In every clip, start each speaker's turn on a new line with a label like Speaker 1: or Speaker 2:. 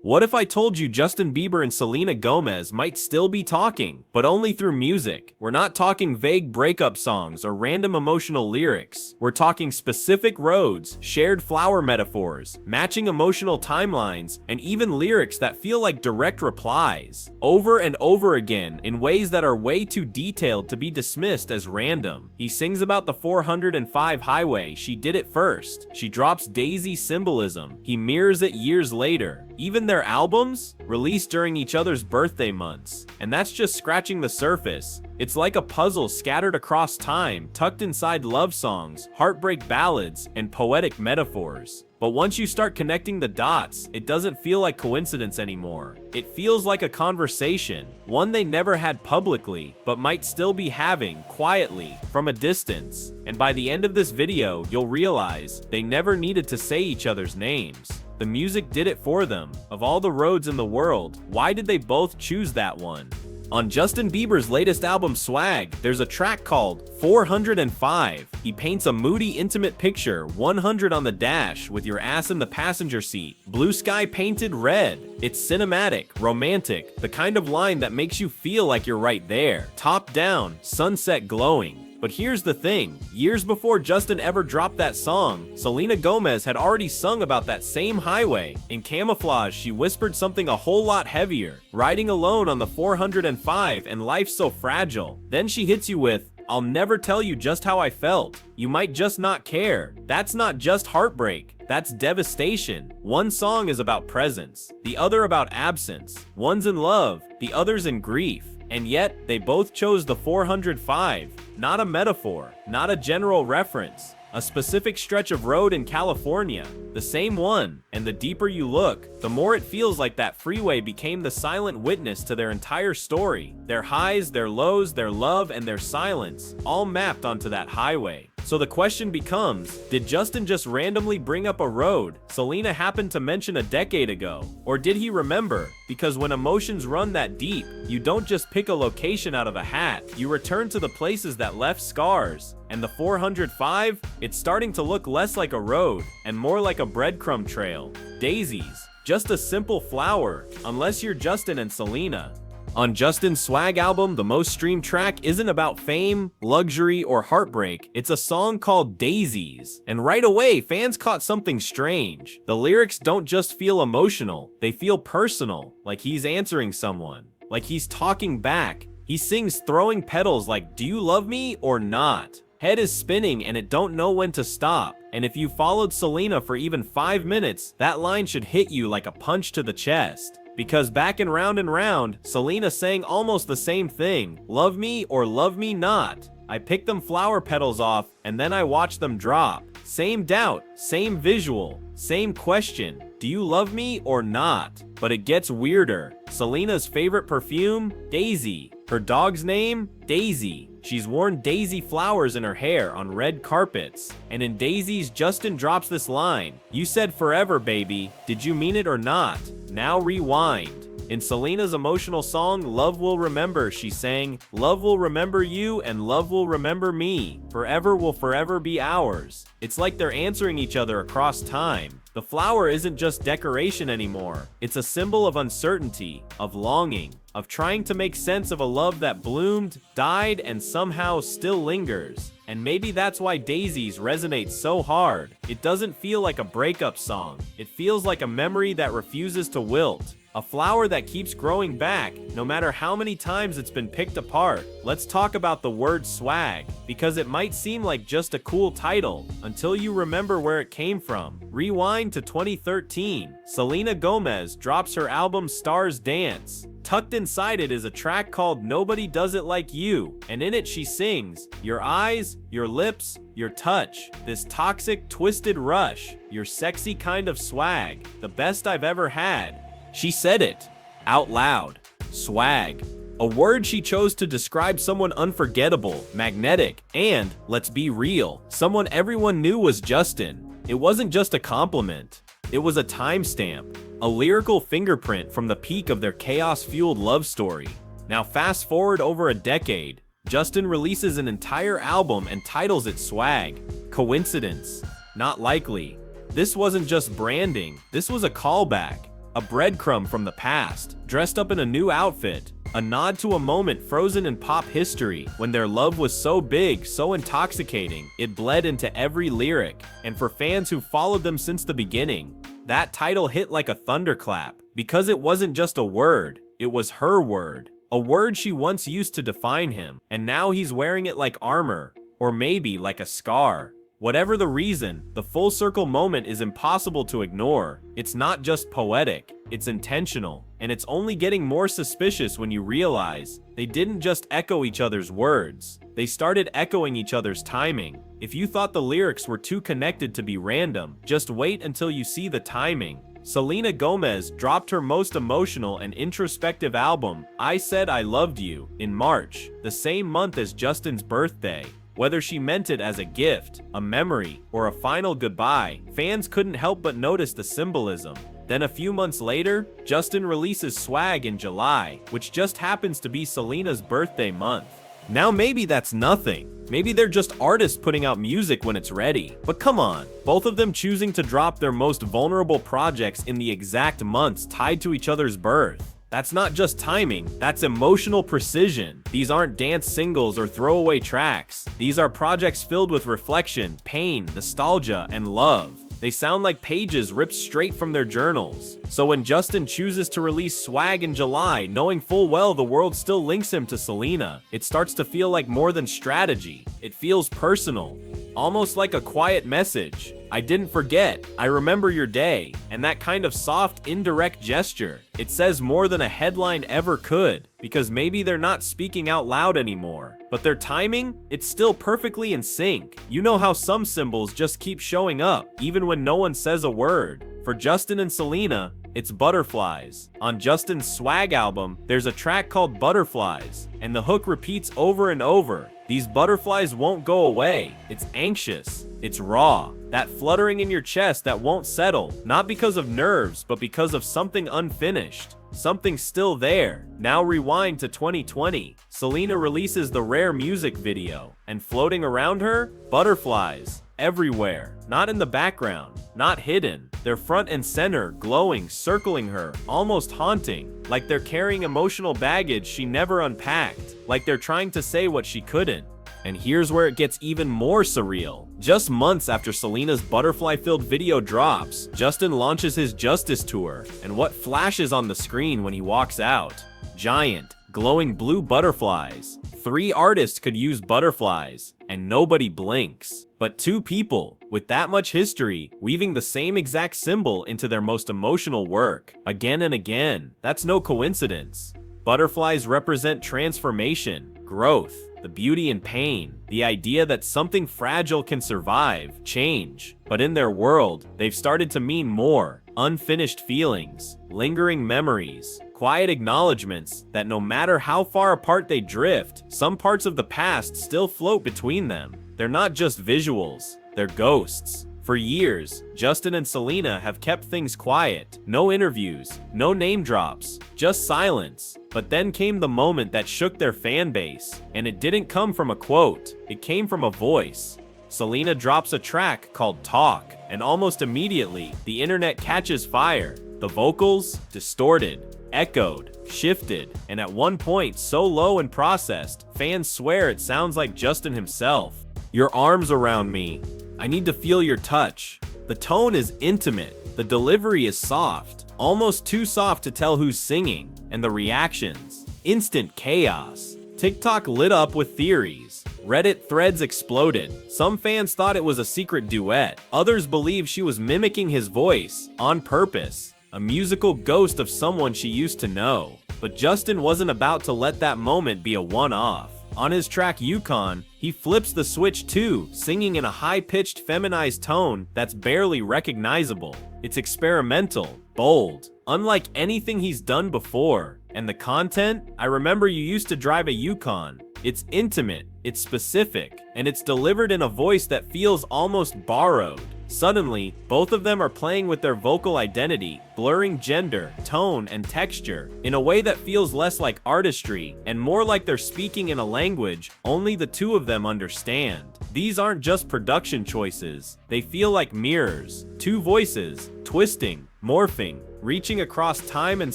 Speaker 1: What if I told you Justin Bieber and Selena Gomez might still be talking, but only through music? We're not talking vague breakup songs or random emotional lyrics. We're talking specific roads, shared flower metaphors, matching emotional timelines, and even lyrics that feel like direct replies, over and over again in ways that are way too detailed to be dismissed as random. He sings about the 405 highway, she did it first. She drops Daisy symbolism. He mirrors it years later. Even their albums, released during each other's birthday months. And that's just scratching the surface. It's like a puzzle scattered across time, tucked inside love songs, heartbreak ballads, and poetic metaphors. But once you start connecting the dots, it doesn't feel like coincidence anymore. It feels like a conversation, one they never had publicly, but might still be having, quietly, from a distance. And by the end of this video, you'll realize they never needed to say each other's names. The music did it for them. Of all the roads in the world, why did they both choose that one? On Justin Bieber's latest album Swag, there's a track called 405. He paints a moody, intimate picture, 100 on the dash with your ass in the passenger seat, blue sky painted red. It's cinematic, romantic, the kind of line that makes you feel like you're right there. Top down, sunset glowing. But here's the thing, years before Justin ever dropped that song, Selena Gomez had already sung about that same highway. In Camouflage, she whispered something a whole lot heavier, riding alone on the 405 and life's so fragile. Then she hits you with, I'll never tell you just how I felt. You might just not care. That's not just heartbreak. That's devastation. One song is about presence, the other about absence. One's in love, the other's in grief. And yet, they both chose the 405. Not a metaphor, not a general reference. A specific stretch of road in California. The same one. And the deeper you look, the more it feels like that freeway became the silent witness to their entire story. Their highs, their lows, their love, and their silence, all mapped onto that highway. So the question becomes, did Justin just randomly bring up a road Selena happened to mention a decade ago? Or did he remember? Because when emotions run that deep, you don't just pick a location out of a hat, you return to the places that left scars. And the 405, it's starting to look less like a road and more like a breadcrumb trail. Daisies, just a simple flower, unless you're Justin and Selena. On Justin's Swag album, the most streamed track isn't about fame, luxury, or heartbreak. It's a song called Daisies. And right away, fans caught something strange. The lyrics don't just feel emotional, they feel personal, like he's answering someone, like he's talking back. He sings throwing petals like, do you love me or not? Head is spinning and it don't know when to stop. And if you followed Selena for even 5 minutes, that line should hit you like a punch to the chest. Because back and round, Selena sang almost the same thing. Love me or love me not. I picked them flower petals off and then I watched them drop. Same doubt, same visual, same question. Do you love me or not? But it gets weirder. Selena's favorite perfume? Daisy. Her dog's name? Daisy. She's worn daisy flowers in her hair on red carpets. And in Daisy's, Justin drops this line. You said forever, baby. Did you mean it or not? Now rewind. In Selena's emotional song, Love Will Remember, she sang, love will remember you and love will remember me. Forever will forever be ours. It's like they're answering each other across time. The flower isn't just decoration anymore. It's a symbol of uncertainty, of longing, of trying to make sense of a love that bloomed, died, and somehow still lingers. And maybe that's why Daisies resonates so hard. It doesn't feel like a breakup song. It feels like a memory that refuses to wilt. A flower that keeps growing back, no matter how many times it's been picked apart. Let's talk about the word swag, because it might seem like just a cool title, until you remember where it came from. Rewind to 2013. Selena Gomez drops her album Stars Dance. Tucked inside it is a track called Nobody Does It Like You, and in it she sings, your eyes, your lips, your touch, this toxic, twisted rush, your sexy kind of swag, the best I've ever had. She said it, out loud. Swag. A word she chose to describe someone unforgettable, magnetic, and, let's be real, someone everyone knew was Justin. It wasn't just a compliment. It was a timestamp, a lyrical fingerprint from the peak of their chaos-fueled love story. Now fast forward over a decade, Justin releases an entire album and titles it Swag. Coincidence? Not likely. This wasn't just branding, this was a callback. a breadcrumb from the past, dressed up in a new outfit. A nod to a moment frozen in pop history, when their love was so big, so intoxicating, it bled into every lyric. And for fans who followed them since the beginning, that title hit like a thunderclap, because it wasn't just a word, it was her word. A word she once used to define him, and now he's wearing it like armor, or maybe like a scar. Whatever the reason, the full circle moment is impossible to ignore. It's not just poetic, it's intentional, and it's only getting more suspicious when you realize they didn't just echo each other's words, they started echoing each other's timing. If you thought the lyrics were too connected to be random, just wait until you see the timing. Selena Gomez dropped her most emotional and introspective album, I Said I Loved You, in March, the same month as Justin's birthday. Whether she meant it as a gift, a memory, or a final goodbye, fans couldn't help but notice the symbolism. Then a few months later, Justin releases Swag in July, which just happens to be Selena's birthday month. Now maybe that's nothing. Maybe they're just artists putting out music when it's ready. But come on, both of them choosing to drop their most vulnerable projects in the exact months tied to each other's birth. That's not just timing, that's emotional precision. These aren't dance singles or throwaway tracks. These are projects filled with reflection, pain, nostalgia, and love. They sound like pages ripped straight from their journals. So when Justin chooses to release Swag in July, knowing full well the world still links him to Selena, it starts to feel like more than strategy. It feels personal, almost like a quiet message. I didn't forget, I remember your day, and that kind of soft, indirect gesture. It says more than a headline ever could, because maybe they're not speaking out loud anymore. But their timing, it's still perfectly in sync. You know how some symbols just keep showing up, even when no one says a word. For Justin and Selena, it's butterflies. On Justin's Swag album, there's a track called Butterflies, and the hook repeats over and over. These butterflies won't go away. It's anxious. It's raw. That fluttering in your chest that won't settle, not because of nerves, but because of something unfinished. Something still there. Now rewind to 2020. Selena releases the Rare music video, and floating around her, butterflies. Everywhere. Not in the background. Not hidden. They're front and center, glowing, circling her, almost haunting. Like they're carrying emotional baggage she never unpacked. Like they're trying to say what she couldn't. And here's where it gets even more surreal. Just months after Selena's butterfly-filled video drops, Justin launches his Justice Tour, and what flashes on the screen when he walks out? Giant, glowing blue butterflies. 3 artists could use butterflies, and nobody blinks. But 2 people, with that much history, weaving the same exact symbol into their most emotional work, again and again. That's no coincidence. Butterflies represent transformation, growth, the beauty in pain, the idea that something fragile can survive, change. But in their world, they've started to mean more. Unfinished feelings, lingering memories, quiet acknowledgments that no matter how far apart they drift, some parts of the past still float between them. They're not just visuals, they're ghosts. For years, Justin and Selena have kept things quiet. No interviews, no name drops, just silence. But then came the moment that shook their fan base, and it didn't come from a quote, it came from a voice. Selena drops a track called Talk, and almost immediately, the internet catches fire. The vocals, distorted, echoed, shifted, and at one point so low and processed, fans swear it sounds like Justin himself. Your arms around me. I need to feel your touch. The tone is intimate. The delivery is soft. Almost too soft to tell who's singing. And the reactions. Instant chaos. TikTok lit up with theories. Reddit threads exploded. Some fans thought it was a secret duet. Others believed she was mimicking his voice, on purpose. A musical ghost of someone she used to know. But Justin wasn't about to let that moment be a one-off. On his track Yukon, he flips the switch too, singing in a high-pitched feminized tone that's barely recognizable. It's experimental, bold, unlike anything he's done before. And the content? I remember you used to drive a Yukon. It's intimate, it's specific, and it's delivered in a voice that feels almost borrowed. Suddenly, both of them are playing with their vocal identity, blurring gender, tone, and texture in a way that feels less like artistry and more like they're speaking in a language only the 2 of them understand. These aren't just production choices, they feel like mirrors, 2 voices, twisting, morphing, reaching across time and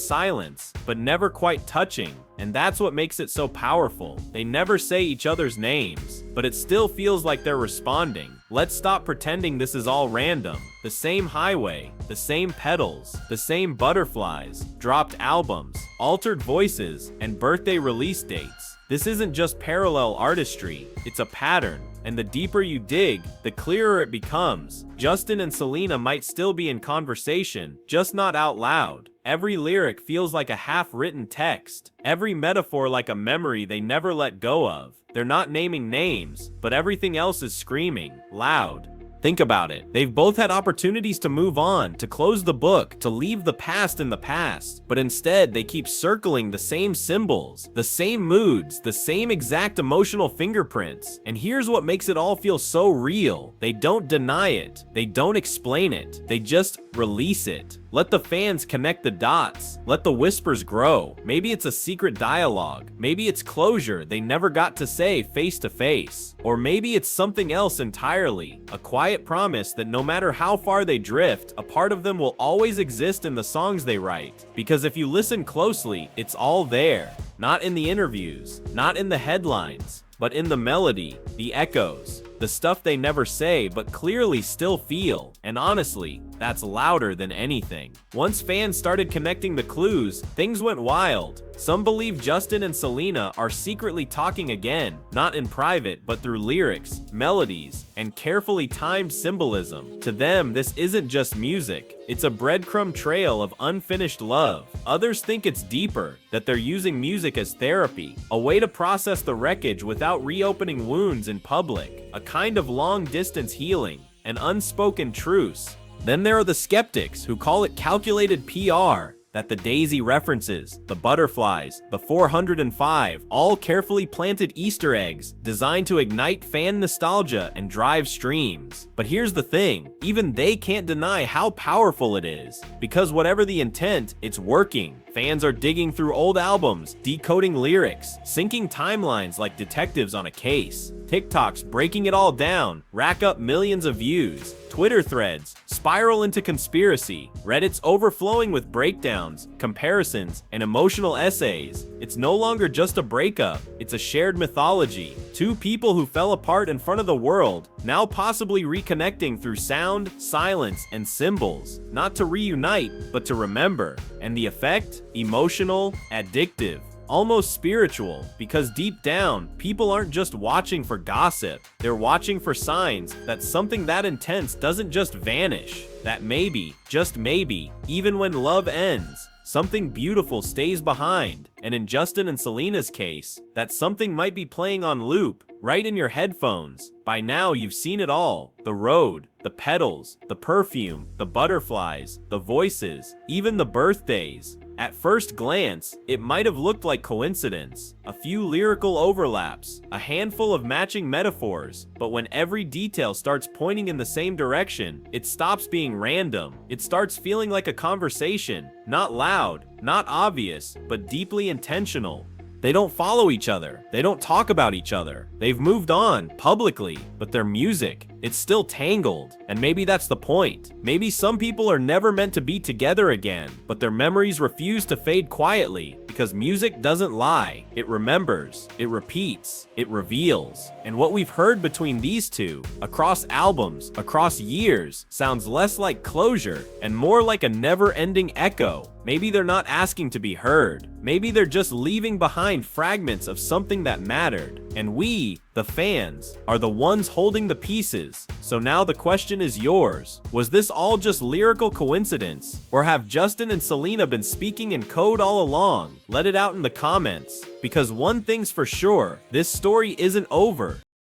Speaker 1: silence, but never quite touching. And that's what makes it so powerful. They never say each other's names, but it still feels like they're responding. Let's stop pretending this is all random. The same highway, the same pedals, the same butterflies, dropped albums, altered voices, and birthday release dates. This isn't just parallel artistry, it's a pattern. And the deeper you dig, the clearer it becomes. Justin and Selena might still be in conversation, just not out loud. Every lyric feels like a half-written text. Every metaphor like a memory they never let go of. They're not naming names, but everything else is screaming, loud. Think about it. They've both had opportunities to move on, to close the book, to leave the past in the past. But instead, they keep circling the same symbols, the same moods, the same exact emotional fingerprints. And here's what makes it all feel so real. They don't deny it. They don't explain it. They just release it. Let the fans connect the dots. Let the whispers grow. Maybe it's a secret dialogue. Maybe it's closure they never got to say face to face. Or maybe it's something else entirely. A quiet promise that no matter how far they drift, a part of them will always exist in the songs they write. Because if you listen closely, it's all there. Not in the interviews, not in the headlines, but in the melody, the echoes, the stuff they never say but clearly still feel. And honestly, that's louder than anything. Once fans started connecting the clues, things went wild. Some believe Justin and Selena are secretly talking again, not in private, but through lyrics, melodies, and carefully timed symbolism. To them, this isn't just music. It's a breadcrumb trail of unfinished love. Others think it's deeper, that they're using music as therapy, a way to process the wreckage without reopening wounds in public, a kind of long-distance healing, an unspoken truce. Then there are the skeptics who call it calculated PR, that the daisy references, the butterflies, the 405, all carefully planted Easter eggs designed to ignite fan nostalgia and drive streams. But here's the thing, even they can't deny how powerful it is. Because whatever the intent, it's working. Fans are digging through old albums, decoding lyrics, syncing timelines like detectives on a case. TikToks breaking it all down, rack up millions of views. Twitter threads spiral into conspiracy. Reddit's overflowing with breakdowns, comparisons, and emotional essays. It's no longer just a breakup, it's a shared mythology. Two people who fell apart in front of the world, now possibly reconnecting through sound, silence, and symbols. Not to reunite, but to remember. And the effect? Emotional, addictive. Almost spiritual, because deep down, people aren't just watching for gossip, they're watching for signs that something that intense doesn't just vanish, that maybe, just maybe, even when love ends, something beautiful stays behind. And in Justin and Selena's case, that something might be playing on loop, right in your headphones. By now, you've seen it all. The road, the petals, the perfume, the butterflies, the voices, even the birthdays. At first glance, it might have looked like coincidence, a few lyrical overlaps, a handful of matching metaphors, but when every detail starts pointing in the same direction, it stops being random. It starts feeling like a conversation, not loud, not obvious, but deeply intentional. They don't follow each other. They don't talk about each other. They've moved on, publicly, but their music, it's still tangled. And maybe that's the point. Maybe some people are never meant to be together again, but their memories refuse to fade quietly, because music doesn't lie. It remembers, it repeats, it reveals. And what we've heard between these two, across albums, across years, sounds less like closure and more like a never-ending echo. Maybe they're not asking to be heard. Maybe they're just leaving behind fragments of something that mattered. And we, the fans, are the ones holding the pieces. So now the question is yours. Was this all just lyrical coincidence? Or have Justin and Selena been speaking in code all along? Let it out in the comments. Because one thing's for sure, this story isn't over.